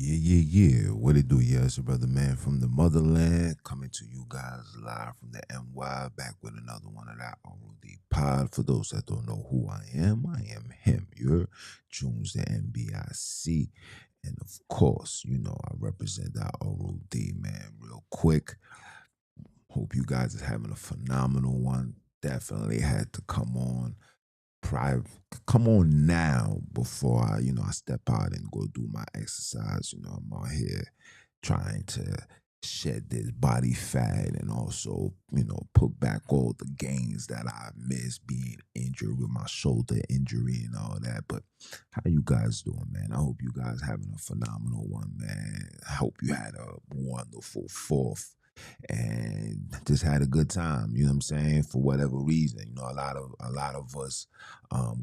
Yeah. What it do? Yeah, it's your brother man from the motherland coming to you guys live from the NY, back with another one of that ROD pod. For those that don't know who I am him. You're Junes the NBIC. And of course, I represent that ROD, man, real quick. Hope you guys is having a phenomenal one. Definitely had to come on now before I step out and go do my exercise. I'm out here trying to shed this body fat and also, put back all the gains that I missed being injured with my shoulder injury and all that. But how you guys doing, man? I hope you guys having a phenomenal one, man. I hope you had a wonderful fourth and just had a good time, you know what I'm saying, for whatever reason. A lot of us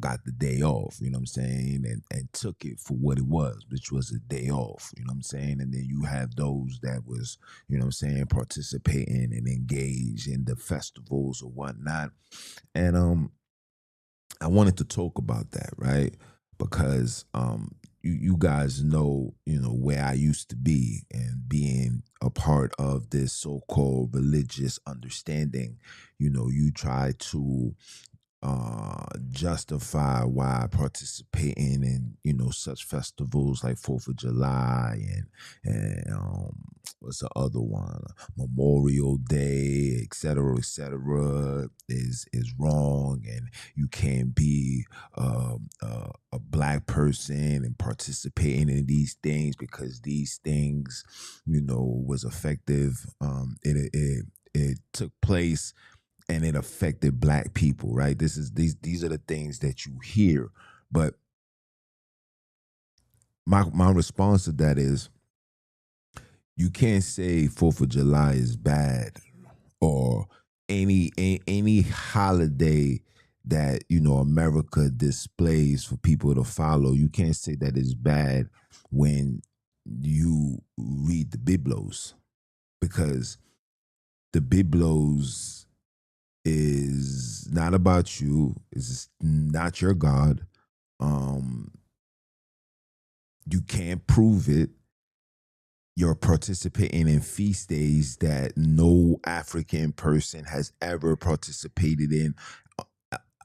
got the day off, you know what I'm saying, and took it for what it was, which was a day off, you know what I'm saying. And then you have those that was, participating and engaged in the festivals or whatnot. And I wanted to talk about that, right? Because you guys know, where I used to be, and being a part of this so-called religious understanding, you try to justify why participating in such festivals like 4th of July and what's the other one, Memorial Day, et cetera, is wrong, and you can't be a black person and participating in these things because these things was effective. It took place and it affected black people, right? These are the things that you hear. But my response to that is, you can't say 4th of July is bad, or any holiday that America displays for people to follow. You can't say that it's bad when you read the Biblos, because the Biblos is not about you. It's not your God. You can't prove it. You're participating in feast days that no African person has ever participated in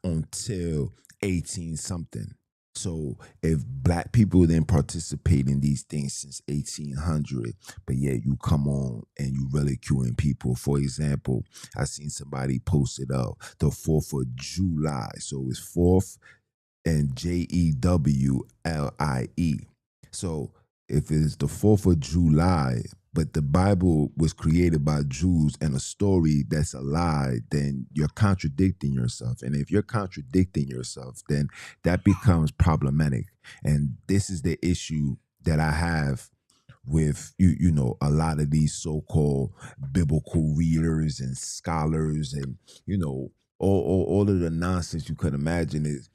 until 18 something. So if black people didn't participate in these things since 1800, but yet you come on and you ridiculing people. For example, I seen somebody posted up the 4th of July. So it's 4th and Jewlie. So if it's the 4th of July, but the Bible was created by Jews and a story that's a lie, then you're contradicting yourself. And if you're contradicting yourself, then that becomes problematic. And this is the issue that I have with a lot of these so-called biblical readers and scholars, and all of the nonsense you could imagine. Is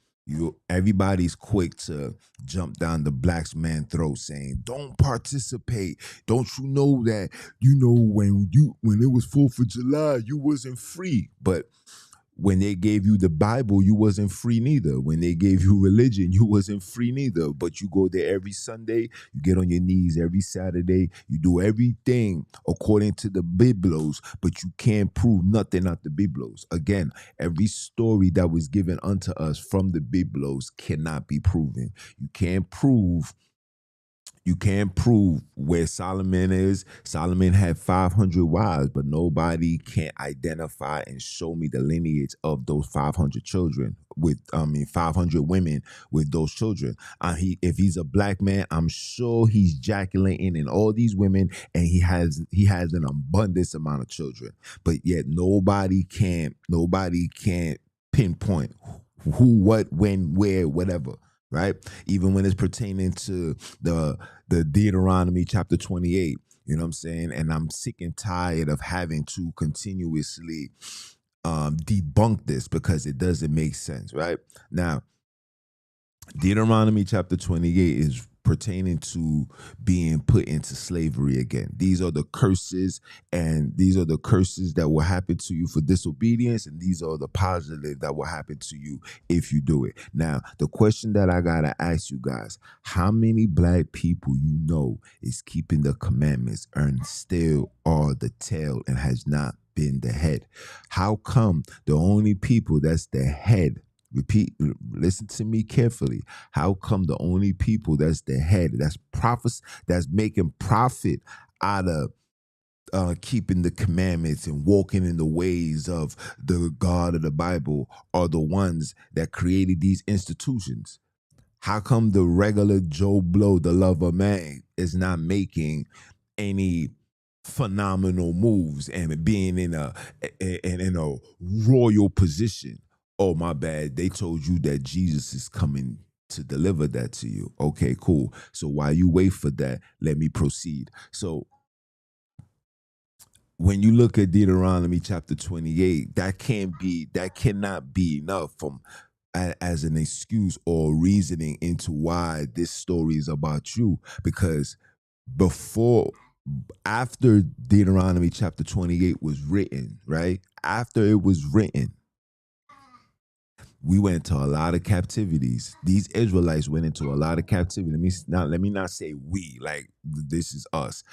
everybody's quick to jump down the black man's throat saying, don't participate. Don't you know that, when it was 4th of July, you wasn't free. But when they gave you the Bible, you wasn't free neither. When they gave you religion, you wasn't free neither. But you go there every Sunday, you get on your knees every Saturday, you do everything according to the Biblos, but you can't prove nothing out the Biblos. Again, every story that was given unto us from the Biblos cannot be proven. You can't prove where Solomon is. Solomon had 500 wives, but nobody can identify and show me the lineage of those 500 children 500 women with those children. If he's a black man, I'm sure he's jaculating in all these women, and he has an abundance amount of children. But yet nobody can pinpoint who, what, when, where, whatever. Right? Even when it's pertaining to the Deuteronomy chapter 28, you know what I'm saying? And I'm sick and tired of having to continuously debunk this because it doesn't make sense, right? Now, Deuteronomy chapter 28 is pertaining to being put into slavery again. These are the curses, and these are the curses that will happen to you for disobedience, and these are the positive that will happen to you if you do it. Now, the question that I gotta ask you guys: how many black people you know is keeping the commandments and still are the tail and has not been the head? How come the only people that's the head? Repeat, listen to me carefully. How come the only people that's the head, that's prophets, that's making profit out of keeping the commandments and walking in the ways of the God of the Bible, are the ones that created these institutions? How come the regular Joe Blow, the lover man, is not making any phenomenal moves and being in a royal position? Oh, my bad. They told you that Jesus is coming to deliver that to you. Okay, cool. So while you wait for that, let me proceed. So when you look at Deuteronomy chapter 28, that cannot be enough as an excuse or reasoning into why this story is about you. Because after Deuteronomy chapter 28 was written, right? After it was written, we went into a lot of captivities. These Israelites went into a lot of captivity. Let me not say we, like this is us.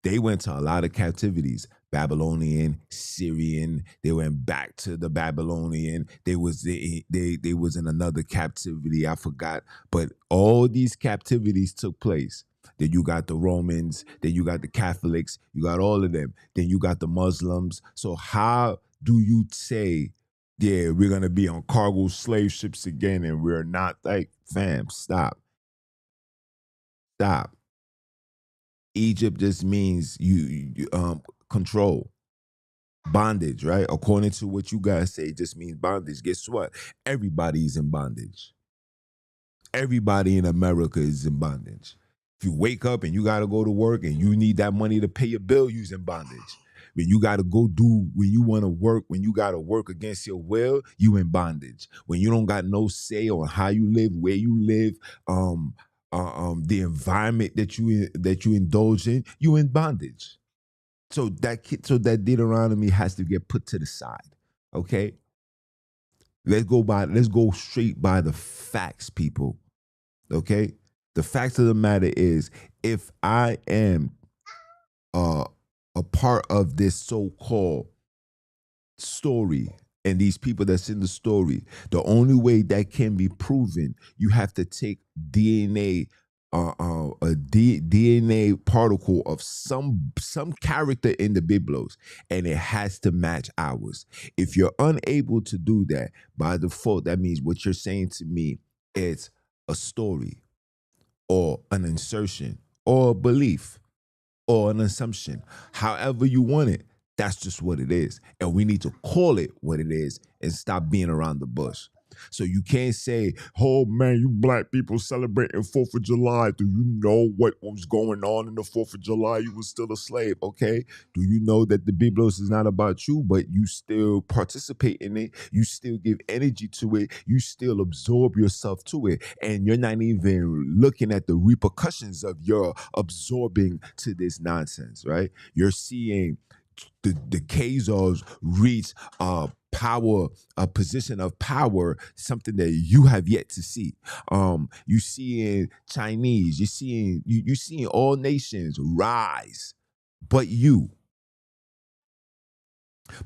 They went to a lot of captivities. Babylonian, Syrian. They went back to the Babylonian. They was in another captivity. I forgot. But all these captivities took place. Then you got the Romans. Then you got the Catholics. You got all of them. Then you got the Muslims. So how do you say, yeah, we're gonna be on cargo slave ships again, and we're not? Like, fam, stop. Egypt just means you control, bondage, right? According to what you guys say, it just means bondage. Guess what? Everybody's in bondage. Everybody in America is in bondage. If you wake up and you got to go to work and you need that money to pay your bill, you're in bondage. When you got to when you want to work, when you got to work against your will, you in bondage. When you don't got no say on how you live, where you live, the environment that you indulge in, you in bondage. So that Deuteronomy has to get put to the side. Okay, let's go straight by the facts, people. Okay, the facts of the matter is, if I am a part of this so-called story and these people that's in the story, the only way that can be proven, you have to take DNA, DNA particle of some character in the Biblos, and it has to match ours. If you're unable to do that, by default, that means what you're saying to me is a story or an insertion or a belief or an assumption. However you want it, that's just what it is. And we need to call it what it is and stop being around the bush. So you can't say, oh man, you black people celebrating 4th of July. Do you know what was going on in the 4th of July? You was still a slave, okay? Do you know that the Biblos is not about you, but you still participate in it? You still give energy to it. You still absorb yourself to it. And you're not even looking at the repercussions of your absorbing to this nonsense, right? You're seeing the Khazars reach a position of power, something that you have yet to see. You seeing Chinese, you seeing all nations rise, but yet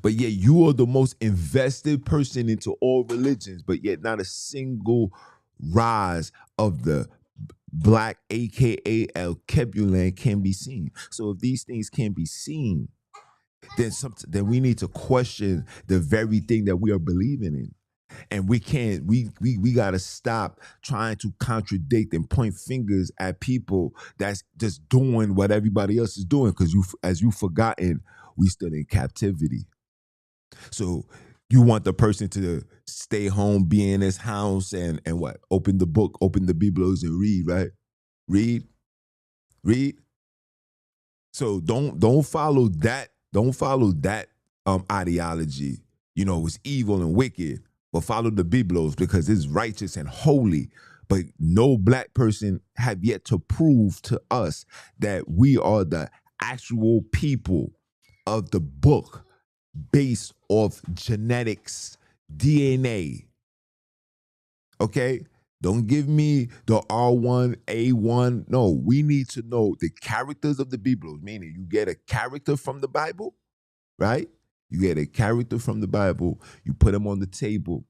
you are the most invested person into all religions, but yet not a single rise of the black, aka El Kebulan, can be seen. So if these things can be seen, then we need to question the very thing that we are believing in. And we got to stop trying to contradict and point fingers at people that's just doing what everybody else is doing, because as you've forgotten, we still in captivity. So you want the person to stay home, be in his house, and what? Open the book, open the Biblos and read, right? Read. So don't follow that. Don't follow that ideology. You know, it's evil and wicked, but follow the Biblos because it's righteous and holy. but no black person have yet to prove to us that we are the actual people of the book based off genetics, DNA. Okay? Don't give me the R1, A1. No, we need to know the characters of the Bible, meaning you get a character from the Bible, right? You get a character from the Bible, you put them on the table,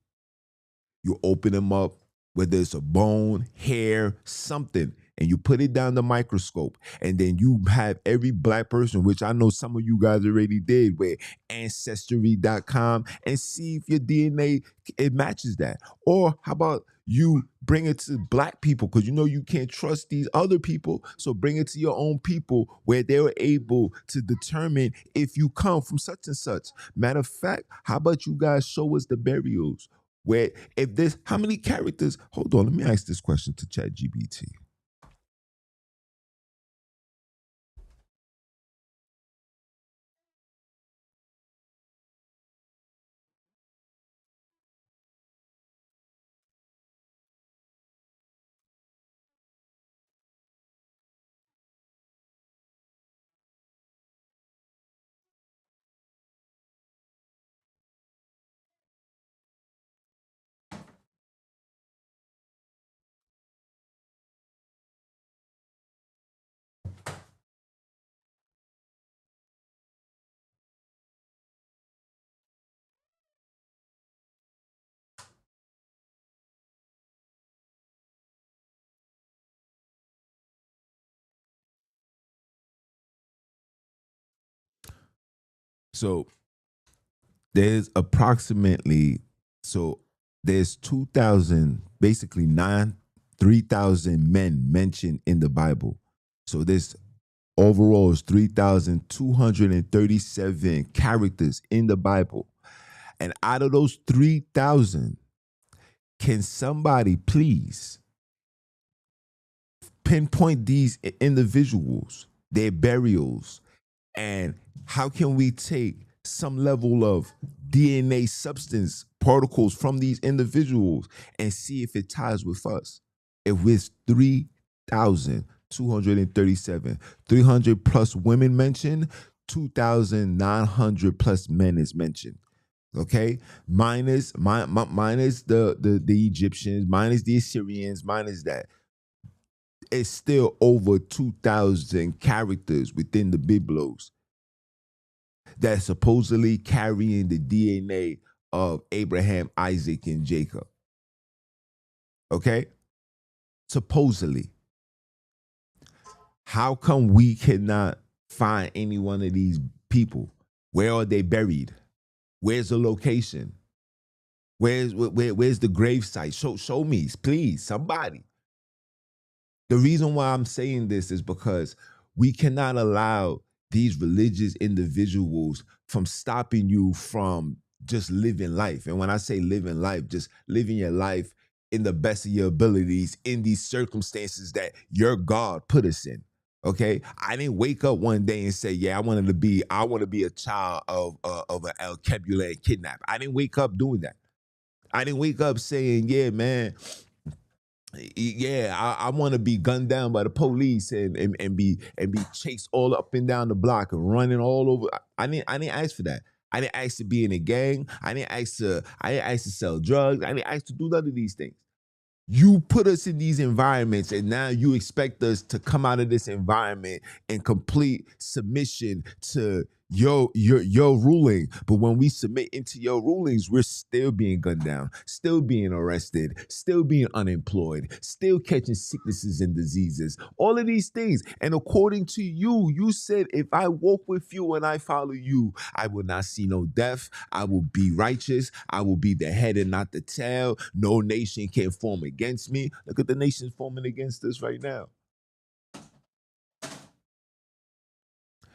you open them up, whether it's a bone, hair, something, and you put it down the microscope. And then you have every black person, which I know some of you guys already did, with ancestry.com, and see if your DNA, it matches that. Or how about you bring it to black people, because you know you can't trust these other people. So bring it to your own people where they're able to determine if you come from such and such. Matter of fact, how about you guys show us the burials? Where if there's how many characters? Hold on, let me ask this question to ChatGPT. So there's approximately there's 2,000, basically 3,000 men mentioned in the Bible. So this overall is 3,237 characters in the Bible. And out of those 3,000, can somebody please pinpoint these individuals, their burials, and how can we take some level of DNA substance particles from these individuals and see if it ties with us? If it's 3,237, 300 plus women mentioned, 2,900 plus men is mentioned. Okay, minus the Egyptians, minus the Assyrians, minus that, it's still over 2,000 characters within the Biblos that's supposedly carrying the DNA of Abraham, Isaac, and Jacob. Okay? Supposedly. How come we cannot find any one of these people? Where are they buried? Where's the location? Where's the grave site? Show me, please, somebody. The reason why I'm saying this is because we cannot allow these religious individuals from stopping you from just living life. And when I say living life, just living your life in the best of your abilities in these circumstances that your God put us in. Okay, I didn't wake up one day and say, "Yeah, I want to be a child of an El Kebule kidnap." I didn't wake up doing that. I didn't wake up saying, "Yeah, man, yeah, I want to be gunned down by the police and be chased all up and down the block and running all over." I didn't ask for that. I didn't ask to be in a gang. I didn't ask to sell drugs. I didn't ask to do none of these things. You put us in these environments, and now you expect us to come out of this environment in complete submission to your ruling. But when we submit into your rulings, we're still being gunned down, still being arrested, still being unemployed, still catching sicknesses and diseases, all of these things. And according to you, you said, if I walk with you and I follow you, I will not see no death. I will be righteous. I will be the head and not the tail. No nation can form against me. Look at the nations forming against us right now.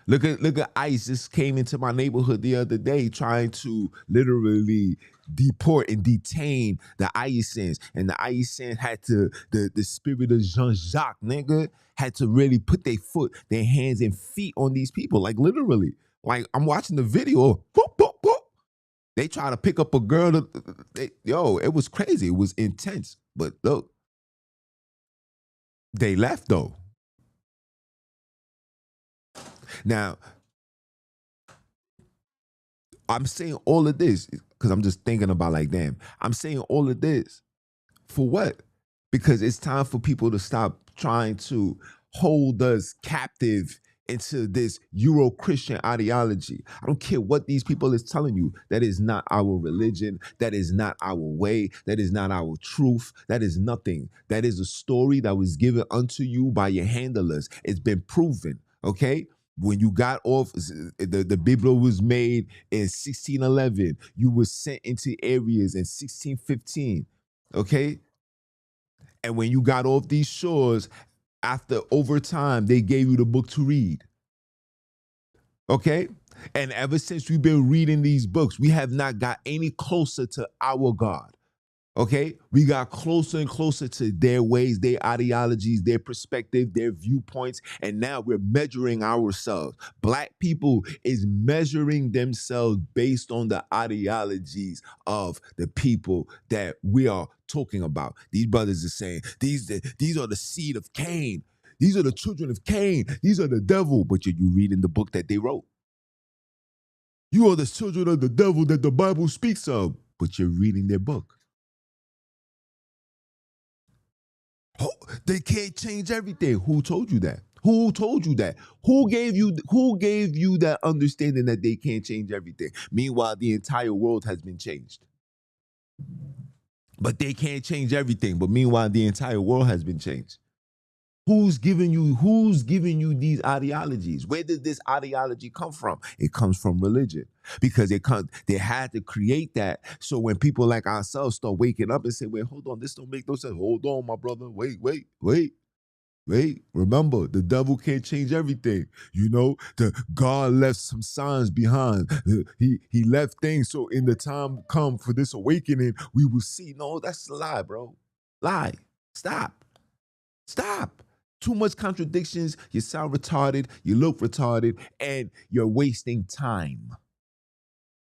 Look at ICE just came into my neighborhood the other day trying to literally deport and detain the Aisans. And the Aisans had to, the spirit of Jean-Jacques, nigga, had to really put their hands and feet on these people. Like literally. Like I'm watching the video. Boop, boop, boop. They try to pick up a girl. It was crazy. It was intense. But look, They left though. Now, I'm saying all of this because I'm just thinking about like, damn, I'm saying all of this for what? Because it's time for people to stop trying to hold us captive into this Euro-Christian ideology. I don't care what these people is telling you. That is not our religion. That is not our way. That is not our truth. That is nothing. That is a story that was given unto you by your handlers. It's been proven, okay? When you got off, the Bible was made in 1611. You were sent into areas in 1615, okay? And when you got off these shores, after over time, they gave you the book to read. Okay? And ever since we've been reading these books, we have not got any closer to our God. Okay? We got closer and closer to their ways, their ideologies, their perspective, their viewpoints, and now we're measuring ourselves. Black people is measuring themselves based on the ideologies of the people that we are talking about. These brothers are saying, these are the seed of Cain. These are the children of Cain. These are the devil. But you reading the book that they wrote. You are the children of the devil that the Bible speaks of, but you're reading their book. Oh, they can't change everything. Who told you that? Who told you that? Who gave you that understanding that they can't change everything? Meanwhile, the entire world has been changed. But they can't change everything. But meanwhile, the entire world has been changed. Who's giving you these ideologies? Where did this ideology come from? It comes from religion. Because they had to create that. So when people like ourselves start waking up and say, wait, hold on, this don't make no sense. Hold on, my brother. Wait. Remember, the devil can't change everything. You know, God left some signs behind. He left things so in the time come for this awakening, we will see. No, that's a lie, bro. Lie. Stop. Too much contradictions. You sound retarded. You look retarded, and you're wasting time.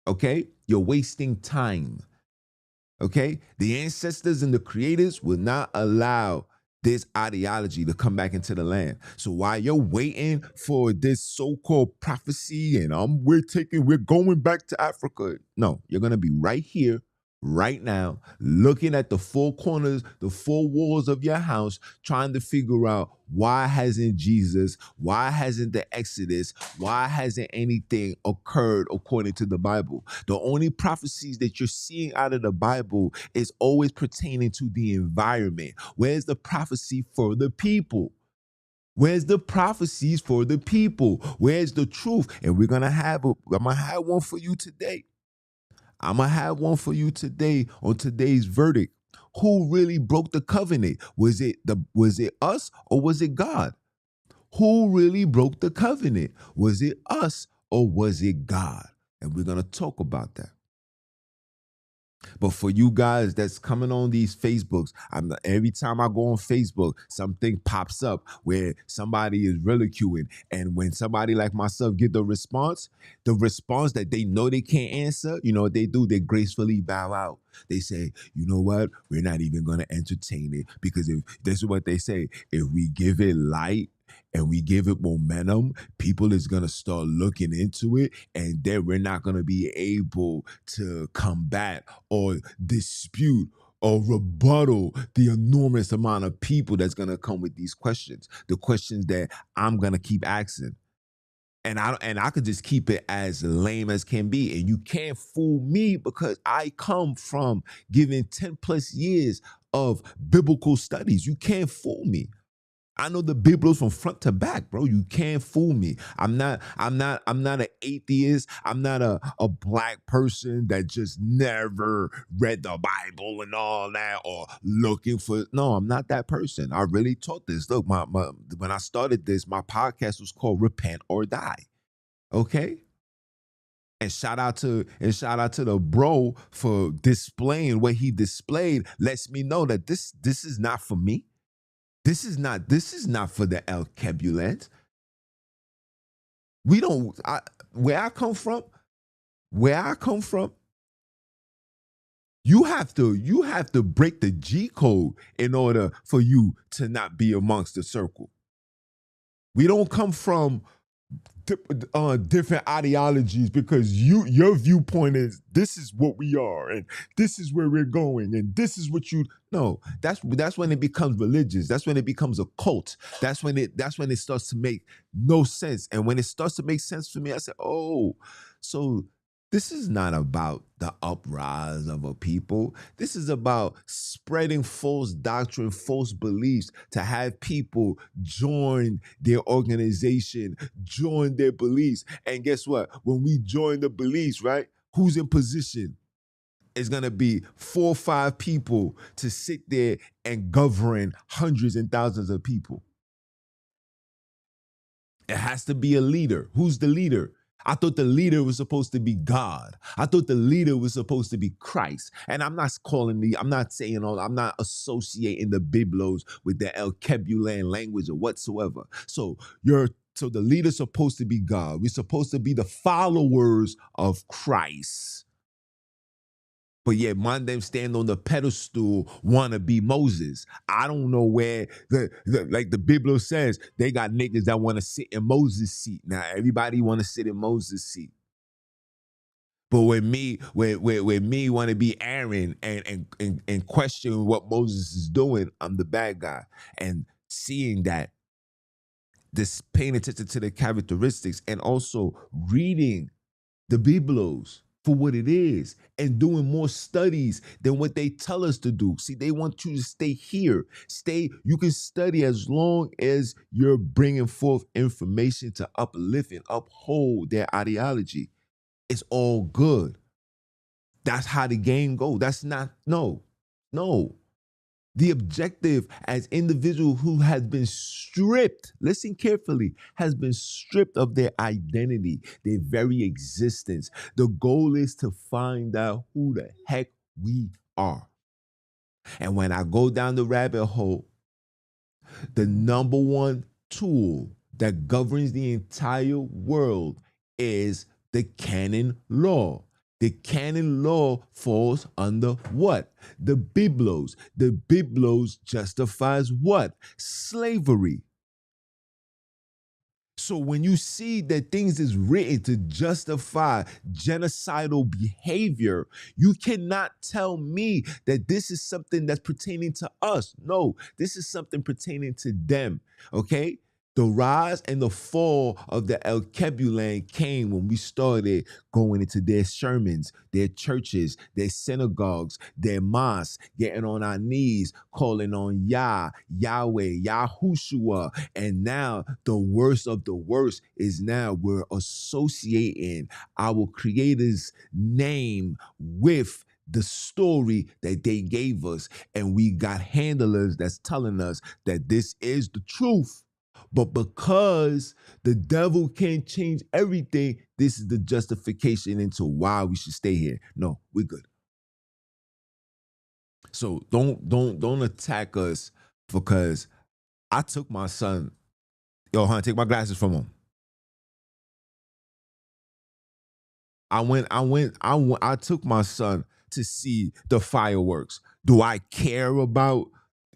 Okay? You're wasting time. Okay? The ancestors and the creators will not allow this ideology to come back into the land. So while you're waiting for this so-called prophecy and we're going back to Africa, no, you're gonna be right here, right now, looking at the four corners, the four walls of your house, trying to figure out why hasn't the Exodus, why hasn't anything occurred according to the Bible? The only prophecies that you're seeing out of the Bible is always pertaining to the environment. Where's the prophecy for the people? Where's the prophecies for the people? Where's the truth? And I'm gonna have one for you today. I'm going to have one for you today on today's verdict. Who really broke the covenant? Was it us or was it God? Who really broke the covenant? Was it us or was it God? And we're going to talk about that. But for you guys that's coming on these Facebooks, every time I go on Facebook, something pops up where somebody is ridiculing. And when somebody like myself get the response that they know they can't answer, you know what they do? They gracefully bow out. They say, you know what? We're not even going to entertain it. Because if this is what they say, if we give it light, and we give it momentum, people is going to start looking into it, and then we're not going to be able to combat or dispute or rebuttal the enormous amount of people that's going to come with these questions, the questions that I'm going to keep asking. And I could just keep it as lame as can be. And you can't fool me because I come from giving 10 plus years of biblical studies. You can't fool me. I know the Bibles from front to back, bro. You can't fool me. I'm not an atheist. I'm not a black person that just never read the Bible and all that or looking for. No, I'm not that person. I really taught this. Look, when I started this, my podcast was called Repent or Die. Okay? And shout out to the bro for displaying what he displayed. Lets me know that this is not for me. This is not for the El Kebulant. We don't, where I come from, You have to break the G code in order for you to not be amongst the circle. We don't come from different ideologies because your viewpoint is this is what we are and this is where we're going and this is what you no that's when it becomes religious. That's when it becomes a cult. That's when it starts to make no sense. And when it starts to make sense for me, I say, oh, so this is not about the uprise of a people. This is about spreading false doctrine, false beliefs to have people join their organization, join their beliefs. And guess what? When we join the beliefs, right? Who's in position? It's going to be 4 or 5 people to sit there and govern hundreds and thousands of people. It has to be a leader. Who's the leader? I thought the leader was supposed to be God. I thought the leader was supposed to be Christ. And I'm not I'm not associating the Biblos with the El Kebulan language or whatsoever. So the leader's supposed to be God. We're supposed to be the followers of Christ. But yet, them stand on the pedestal, want to be Moses. I don't know where like the Bible says, they got niggas that want to sit in Moses' seat. Now everybody want to sit in Moses' seat. But when me want to be Aaron and question what Moses is doing, I'm the bad guy. And seeing that, this paying attention to the characteristics and also reading the Biblos for what it is and doing more studies than what they tell us to do. See, they want you to stay here. You can study as long as you're bringing forth information to uplift and uphold their ideology. It's all good. That's how the game goes. No. The objective as individual who has been stripped, listen carefully, has been stripped of their identity, their very existence. The goal is to find out who the heck we are. And when I go down the rabbit hole, the number one tool that governs the entire world is the canon law. The canon law falls under what? The Biblos. The Biblos justifies what? Slavery. So when you see that things is written to justify genocidal behavior, you cannot tell me that this is something that's pertaining to us. No, this is something pertaining to them, okay? The rise and the fall of the El Kebulan came when we started going into their sermons, their churches, their synagogues, their mosques, getting on our knees, calling on Yahweh, Yahushua. And now the worst of the worst is now we're associating our Creator's name with the story that they gave us. And we got handlers that's telling us that this is the truth. But because the devil can't change everything, this is the justification into why we should stay here. No, we're good. So don't attack us because I took my son. Yo, hon, take my glasses from him. I took my son to see the fireworks. Do I care about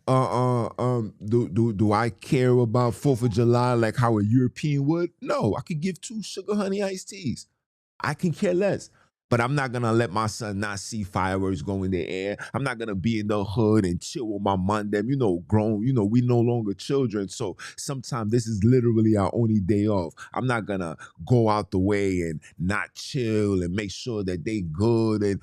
do I care about 4th of July like how a European would? No, I could give 2 sugar honey iced teas. I can care less. But I'm not gonna let my son not see fireworks go in the air. I'm not gonna be in the hood and chill with my mom, them, grown, we no longer children. So sometimes this is literally our only day off. I'm not gonna go out the way and not chill and make sure that they good and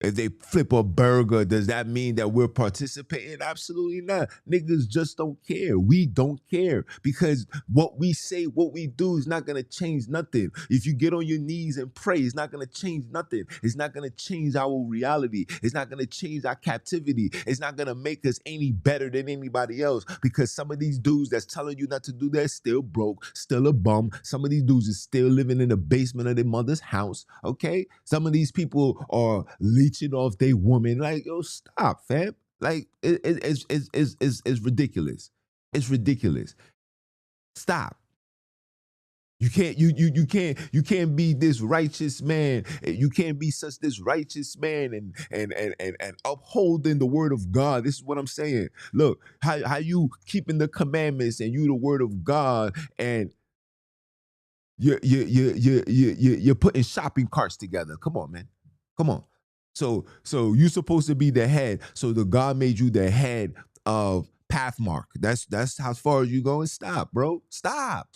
if they flip a burger, does that mean that we're participating? Absolutely not. Niggas just don't care. We don't care because what we say, what we do is not going to change nothing. If you get on your knees and pray, it's not going to change nothing. It's not going to change our reality. It's not going to change our captivity. It's not going to make us any better than anybody else because some of these dudes that's telling you not to do that still broke, still a bum. Some of these dudes is still living in the basement of their mother's house, okay? Some of these people are leeching off they woman. Like, yo, stop, fam. Like, it's ridiculous. It's ridiculous. Stop. You can't be this righteous man. You can't be such this righteous man and upholding the word of God. This is what I'm saying. Look, how you keeping the commandments and you the word of God, and you're putting shopping carts together. Come on, man. Come on. So you're supposed to be the head. So the God made you the head of Pathmark. That's how far as you going. Stop, bro. Stop.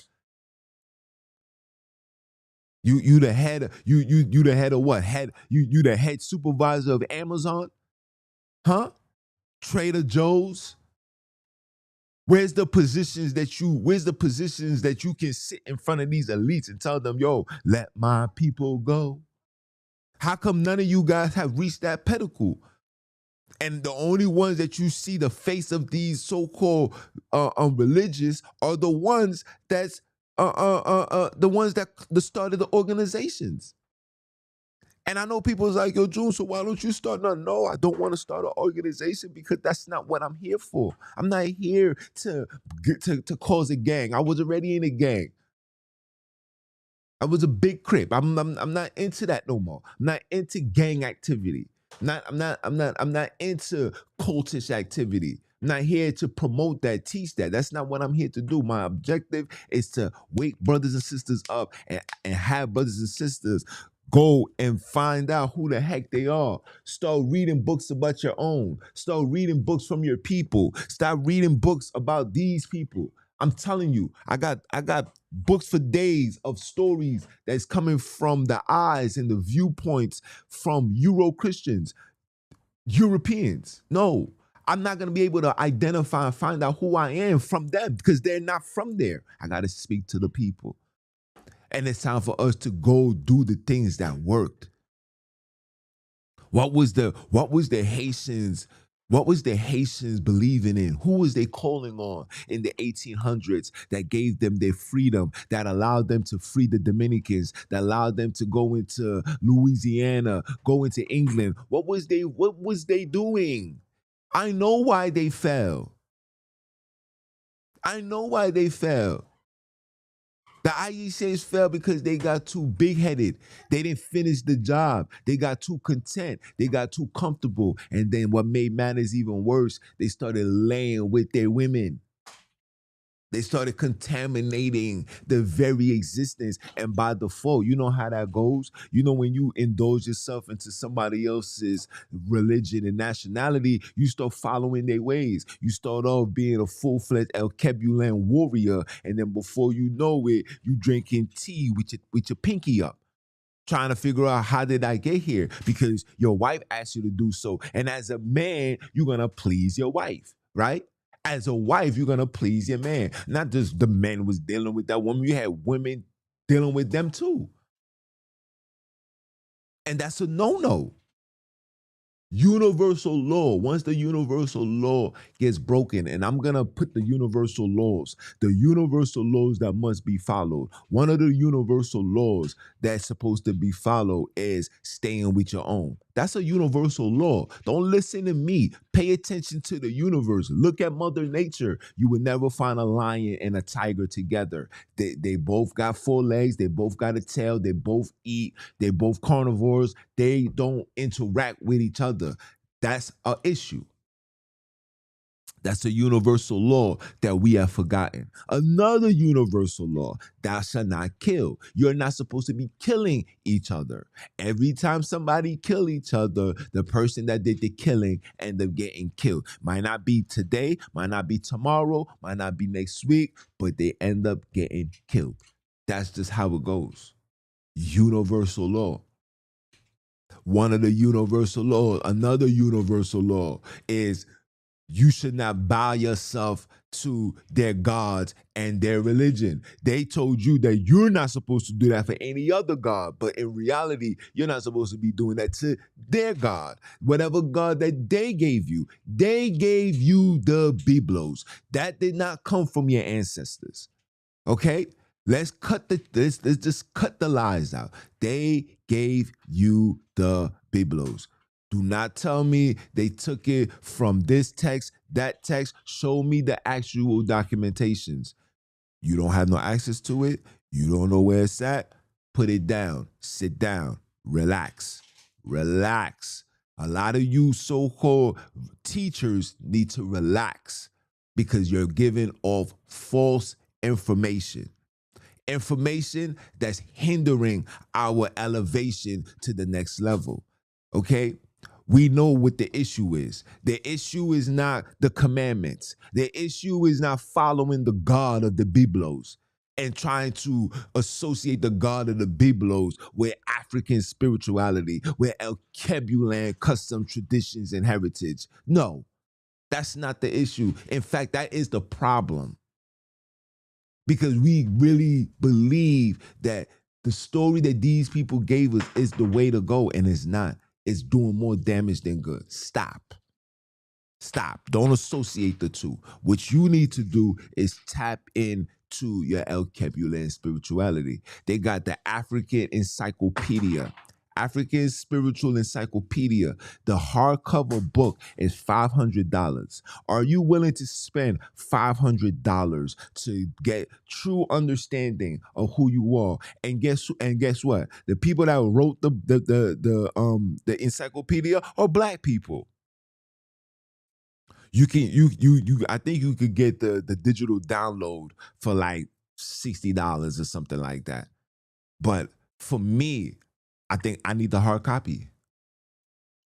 You the head. You the head of what? You the head supervisor of Amazon? Huh? Trader Joe's? Where's the positions that you can sit in front of these elites and tell them, yo, let my people go? How come none of you guys have reached that pinnacle? And the only ones that you see the face of these so-called religious are the ones that's the ones that started the organizations. And I know people's like, yo, June, so why don't you start? No, I don't want to start an organization because that's not what I'm here for. I'm not here to cause a gang. I was already in a gang. I was a big crip. I'm not into that no more. I'm not into gang activity. I'm not into cultish activity. I'm not here to promote that, teach that. That's not what I'm here to do. My objective is to wake brothers and sisters up and have brothers and sisters go and find out who the heck they are. Start reading books about your own. Start reading books from your people. Start reading books about these people. I'm telling you, I got books for days of stories that's coming from the eyes and the viewpoints from Euro Christians, Europeans. No, I'm not going to be able to identify and find out who I am from them because they're not from there. I got to speak to the people. And it's time for us to go do the things that worked. What was the Haitians believing in? Who was they calling on in the 1800s that gave them their freedom, that allowed them to free the Dominicans, that allowed them to go into Louisiana, go into England? What was they doing? I know why they fell. I know why they fell. The IECs fell because they got too big-headed. They didn't finish the job. They got too content. They got too comfortable. And then what made matters even worse, they started laying with their women. They started contaminating the very existence. And by default, you know how that goes. You know, when you indulge yourself into somebody else's religion and nationality, you start following their ways. You start off being a full-fledged El Kebulan warrior. And then before you know it, you drinking tea with your pinky up, trying to figure out how did I get here? Because your wife asked you to do so. And as a man, you're going to please your wife, right? As a wife, you're going to please your man. Not just the man was dealing with that woman. You had women dealing with them too. And that's a no-no. Universal law. Once the universal law gets broken, and I'm going to put the universal laws that must be followed. One of the universal laws that's supposed to be followed is staying with your own. That's a universal law. Don't listen to me. Pay attention to the universe. Look at Mother Nature. You will never find a lion and a tiger together. They both got 4 legs. They both got a tail. They both eat. They both carnivores. They don't interact with each other. That's an issue. That's a universal law that we have forgotten. Another universal law, thou shalt not kill. You're not supposed to be killing each other. Every time somebody kill each other, the person that did the killing end up getting killed. Might not be today, might not be tomorrow, might not be next week, but they end up getting killed. That's just how it goes. Universal law. One of the universal laws, another universal law is you should not bow yourself to their gods and their religion. They told you that you're not supposed to do that for any other god, but in reality, you're not supposed to be doing that to their god. Whatever god that they gave you the Biblos. That did not come from your ancestors. Okay? Let's just cut the lies out. They gave you the Biblos. Do not tell me they took it from this text, that text. Show me the actual documentations. You don't have no access to it. You don't know where it's at? Put it down. Sit down. Relax. Relax. A lot of you so-called teachers need to relax because you're giving off false information. Information that's hindering our elevation to the next level. Okay? We know what the issue is. The issue is not the commandments. The issue is not following the God of the Biblos and trying to associate the God of the Biblos with African spirituality, with El Kebulan custom traditions and heritage. No, that's not the issue. In fact, that is the problem. Because we really believe that the story that these people gave us is the way to go, and it's not. It's doing more damage than good. Stop. Stop. Don't associate the two. What you need to do is tap into your El Kebulan spirituality. They got the African Encyclopedia. African Spiritual Encyclopedia. The hardcover book is $500. Are you willing to spend $500 to get true understanding of who you are? And guess what? The people that wrote the encyclopedia are black people. You can I think you could get the digital download for like $60 or something like that. But for me, I think I need the hard copy.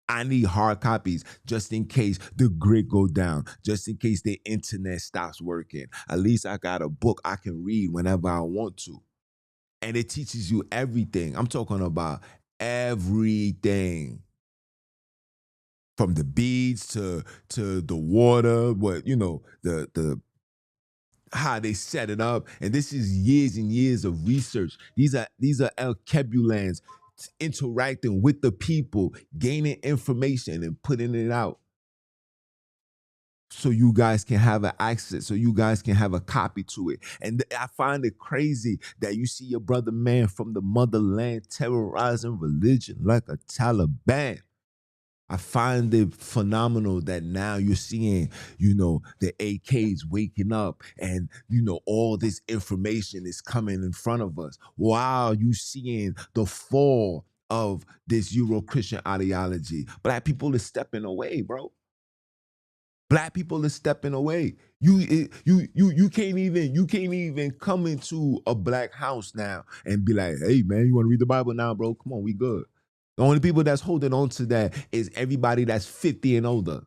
I need hard copies just in case the grid go down, just in case the internet stops working. At least I got a book I can read whenever I want to. And it teaches you everything. I'm talking about everything. From the beads to the water, what the how they set it up, and this is years and years of research. These are El Kebulans interacting with the people, gaining information and putting it out, so you guys can have an access, so you guys can have a copy to it. And I find it crazy that you see your brother man from the motherland terrorizing religion like a Taliban. I find it phenomenal that now you're seeing, the AKs waking up and, all this information is coming in front of us while you seeing the fall of this Euro-Christian ideology. Black people is stepping away, bro. Black people is stepping away. You can't even come into a black house now and be like, hey man, you want to read the Bible now, bro? Come on, we good. The only people that's holding on to that is everybody that's 50 and older.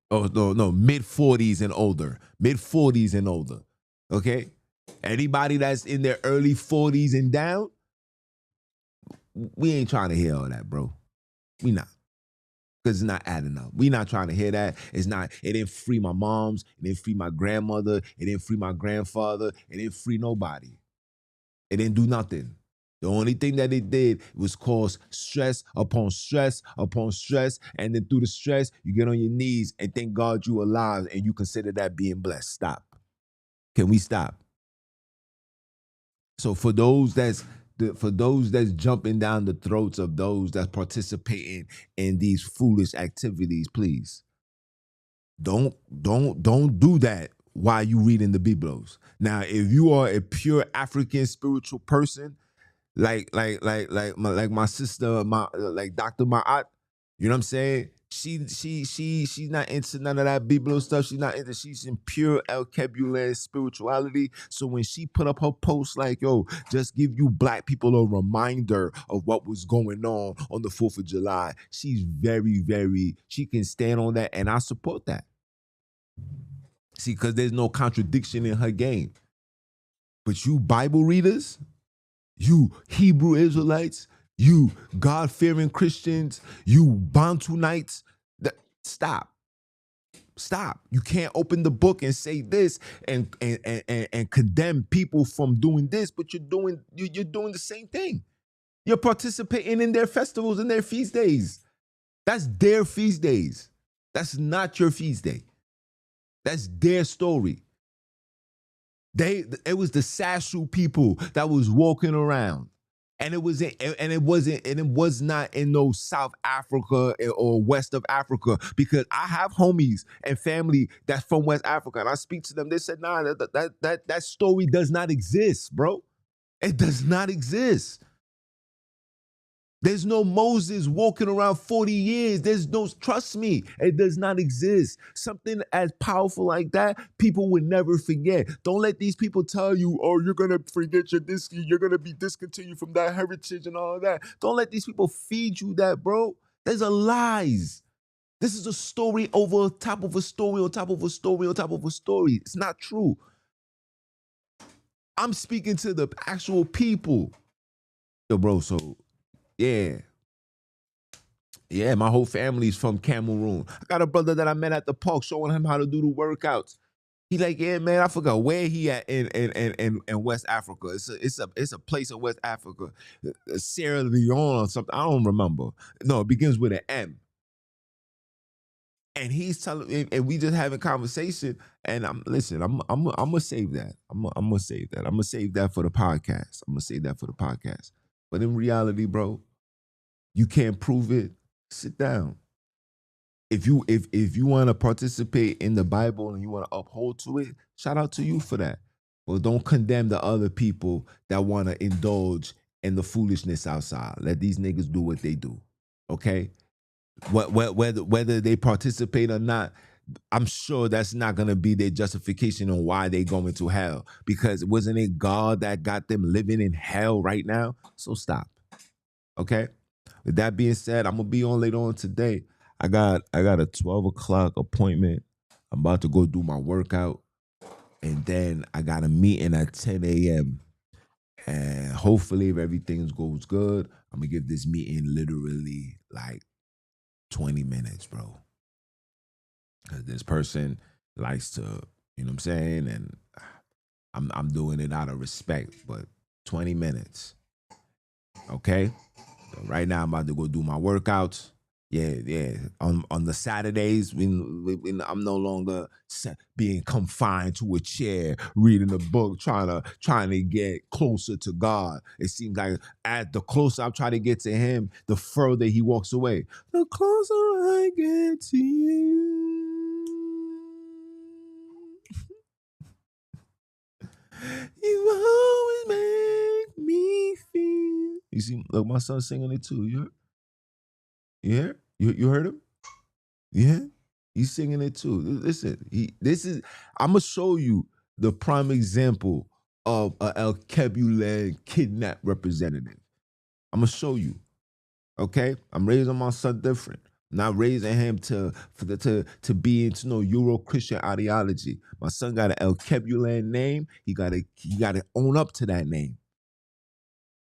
Oh, no, mid 40s and older. Mid 40s and older. Okay? Anybody that's in their early 40s and down, we ain't trying to hear all that, bro. We not. Because it's not adding up. We not trying to hear that. It didn't free my moms. It didn't free my grandmother. It didn't free my grandfather. It didn't free nobody. It didn't do nothing. The only thing that it did was cause stress upon stress upon stress. And then through the stress, you get on your knees and thank God you alive and you consider that being blessed. Stop. Can we stop? So for those that's jumping down the throats of those that's participating in these foolish activities, please don't do that while you reading the Biblos. Now, if you are a pure African spiritual person, like my sister, like Dr. Ma'at, you know what I'm saying? She's not into none of that Biblo stuff. She's in pure El Kebulan spirituality. So when she put up her post like, yo, just give you black people a reminder of what was going on the 4th of July, she's very, very, she can stand on that, and I support that. See, because there's no contradiction in her game. But you Bible readers, you Hebrew Israelites, you God-fearing Christians, you Bantunites, stop. Stop. You can't open the book and say this and condemn people from doing this, but you're doing the same thing. You're participating in their festivals and their feast days. That's their feast days. That's not your feast day. That's their story. It was the Sashu people that was walking around. And it was not in no South Africa or West of Africa, because I have homies and family that's from West Africa, and I speak to them. They said, nah, that story does not exist, bro. It does not exist. There's no Moses walking around 40 years. There's no, trust me, it does not exist. Something as powerful like that, people would never forget. Don't let these people tell you, oh, you're going to forget you're going to be discontinued from that heritage and all of that. Don't let these people feed you that, bro. There's a lies. This is a story over top of a story on top of a story on top of a story. It's not true. I'm speaking to the actual people. Yo, bro, so yeah. Yeah, my whole family's from Cameroon. I got a brother that I met at the park showing him how to do the workouts. He like, yeah, man, I forgot where he at in West Africa. It's a place in West Africa, Sierra Leone or something. I don't remember. No, it begins with an M. And he's telling me, and we just having conversation. And I'm gonna save that. I'm gonna save that. I'm gonna save that for the podcast. I'm gonna save that for the podcast. But in reality, bro, you can't prove it. Sit down. If you want to participate in the Bible and you want to uphold to it, shout out to you for that. Well, don't condemn the other people that want to indulge in the foolishness outside. Let these niggas do what they do. Okay? Whether they participate or not, I'm sure that's not gonna be their justification on why they going to hell. Because wasn't it God that got them living in hell right now? So stop. Okay? With that being said, I'm gonna be on later on today. I got a 12 o'clock appointment. I'm about to go do my workout. And then I got a meeting at 10 a.m. And hopefully if everything goes good, I'm gonna give this meeting literally like 20 minutes, bro. Because this person likes to, you know what I'm saying? And I'm doing it out of respect, but 20 minutes. Okay? So right now I'm about to go do my workouts. Yeah. On the Saturdays, when I'm no longer being confined to a chair, reading a book, trying to get closer to God. It seems like as the closer I'm trying to get to Him, the further He walks away. The closer I get to you, you always make me feel. You see, look, my son's singing it too. You hear? You heard him? Yeah, he's singing it too. Listen, I'm gonna show you the prime example of a El Kebulan kidnap representative. I'm gonna show you. Okay, I'm raising my son different. I'm not raising him to be into no Euro Christian ideology. My son got an El Kebulan name. He gotta own up to that name.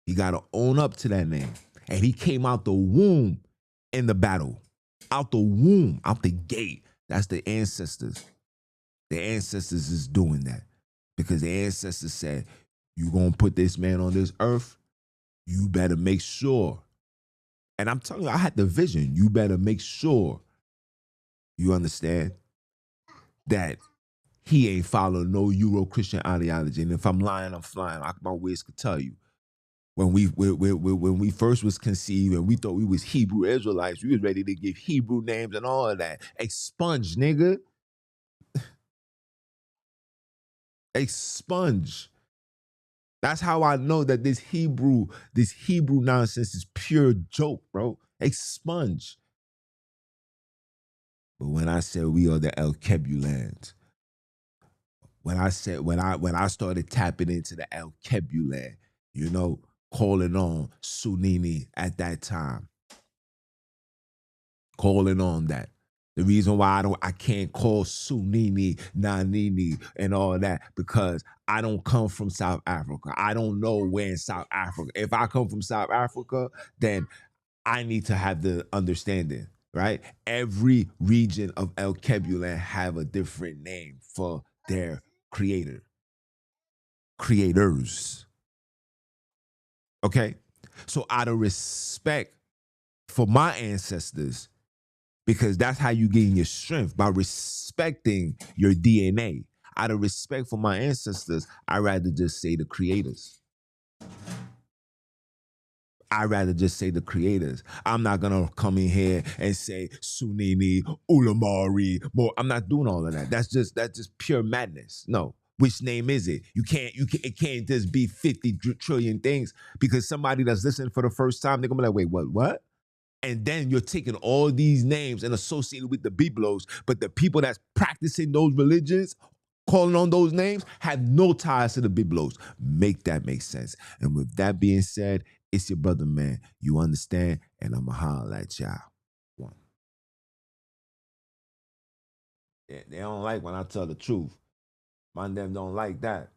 He gotta own up to that name. And he came out the womb in the battle. Out the womb, out the gate. That's the ancestors. The ancestors is doing that. Because the ancestors said, you gonna put this man on this earth, you better make sure. And I'm telling you, I had the vision. You better make sure you understand that he ain't following no Euro-Christian ideology. And if I'm lying, I'm flying. My ways could tell you. When we first was conceived and we thought we was Hebrew Israelites, we was ready to give Hebrew names and all of that. Expunge, nigga. Expunge. That's how I know that this Hebrew nonsense is pure joke, bro. Expunge. But when I said we are the El Kebulans, when I started tapping into the El Kebulan, you know, calling on Sunini at that time. Calling on that. The reason why I can't call Sunini, Nanini, and all that, because I don't come from South Africa. I don't know where in South Africa. If I come from South Africa, then I need to have the understanding, right? Every region of El Kebulan have a different name for their creators. Okay? So out of respect for my ancestors, because that's how you gain your strength, by respecting your DNA. Out of respect for my ancestors, I'd rather just say the creators. I'd rather just say the creators. I'm not gonna come in here and say Sunini, Ulamari, more. I'm not doing all of that. That's just pure madness. No. Which name is it? It can't just be 50 trillion things, because somebody that's listening for the first time, they're gonna be like, wait, what? And then you're taking all these names and associated with the Biblos, but the people that's practicing those religions, calling on those names, have no ties to the Biblos. Make that make sense. And with that being said, it's your brother, man. You understand? And I'ma holler at y'all. One. They don't like when I tell the truth. My them don't like that.